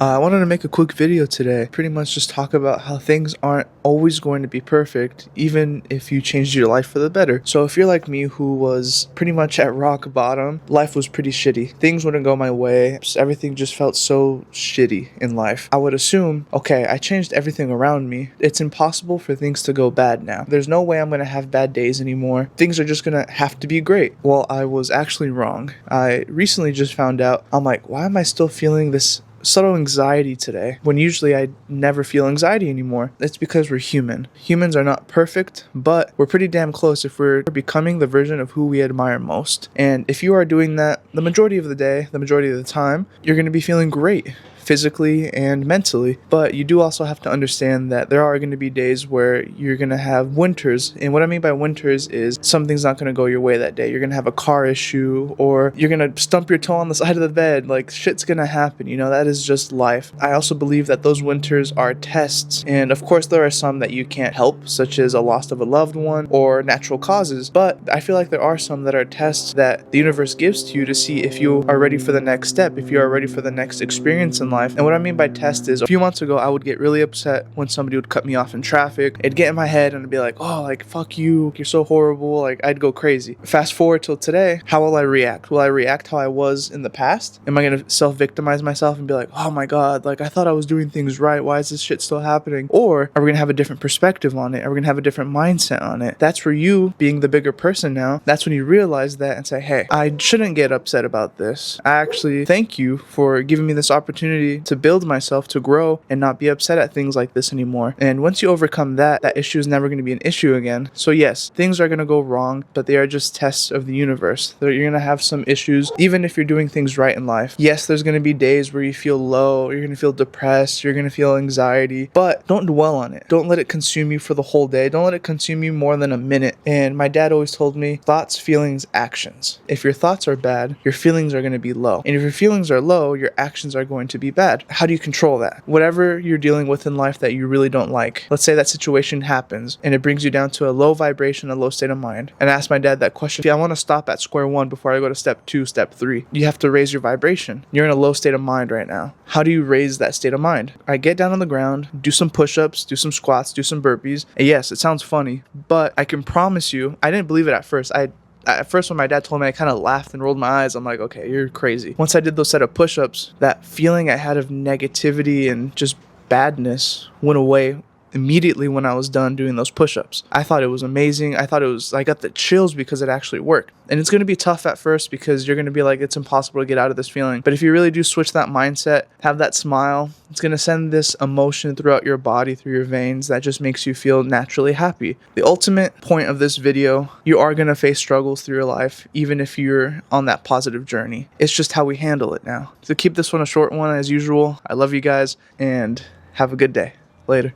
I wanted to make a quick video today, pretty much just talk about how things aren't always going to be perfect, even if you changed your life for the better. So if you're like me, who was pretty much at rock bottom, life was pretty shitty. Things wouldn't go my way. Everything just felt so shitty in life. I would assume, okay, I changed everything around me. It's impossible for things to go bad now. There's no way I'm going to have bad days anymore. Things are just going to have to be great. Well, I was actually wrong. I recently just found out, I'm like, why am I still feeling this subtle anxiety today when usually I never feel anxiety anymore? It's because we're human. Humans are not perfect, but we're pretty damn close if we're becoming the version of who we admire most. And if you are doing that the majority of the day, the majority of the time, you're going to be feeling great physically and mentally. But you do also have to understand that there are going to be days where you're going to have winters. And what I mean by winters is something's not going to go your way that day. You're going to have a car issue, or you're going to stump your toe on the side of the bed. Like, shit's going to happen. That is just life. I also believe that those winters are tests. And of course, there are some that you can't help, such as a loss of a loved one or natural causes. But I feel like there are some that are tests that the universe gives to you to see if you are ready for the next step, if you are ready for the next experience in life. And what I mean by test is, a few months ago, I would get really upset when somebody would cut me off in traffic. It'd get in my head and I'd be like, oh, like, fuck you, you're so horrible. Like, I'd go crazy. Fast forward till today, how will I react? Will I react how I was in the past? Am I going to self-victimize myself and be like, oh my God, like, I thought I was doing things right. Why is this shit still happening? Or are we going to have a different perspective on it? Are we going to have a different mindset on it? That's for you being the bigger person now. That's when you realize that and say, hey, I shouldn't get upset about this. I actually thank you for giving me this opportunity to build myself, to grow, and not be upset at things like this anymore. And once you overcome that issue is never going to be an issue again. So yes, things are going to go wrong, but they are just tests of the universe. You're going to have some issues, even if you're doing things right in life. Yes, there's going to be days where you feel low, you're going to feel depressed, you're going to feel anxiety, but don't dwell on it. Don't let it consume you for the whole day. Don't let it consume you more than a minute. And my dad always told me, thoughts, feelings, actions. If your thoughts are bad, your feelings are going to be low. And if your feelings are low, your actions are going to be bad. How do you control that? Whatever you're dealing with in life that you really don't like, let's say that situation happens and it brings you down to a low vibration, a low state of mind. And I asked my dad that question. I want to stop at square one before I go to step 2, step 3. You have to raise your vibration. You're in a low state of mind right now. How do you raise that state of mind? I get down on the ground, do some push-ups, do some squats, do some burpees. And yes, it sounds funny, but I can promise you, I didn't believe it at first. At first, when my dad told me, I kind of laughed and rolled my eyes. I'm like, okay, you're crazy. Once I did those set of push-ups, that feeling I had of negativity and just badness went away immediately when I was done doing those push-ups. I thought it was amazing. I got the chills because it actually worked. And it's going to be tough at first because you're going to be like, it's impossible to get out of this feeling. But if you really do switch that mindset, have that smile, it's going to send this emotion throughout your body, through your veins, that just makes you feel naturally happy. The ultimate point of this video, you are going to face struggles through your life, even if you're on that positive journey. It's just how we handle it now. So keep this one a short one as usual. I love you guys and have a good day. Later.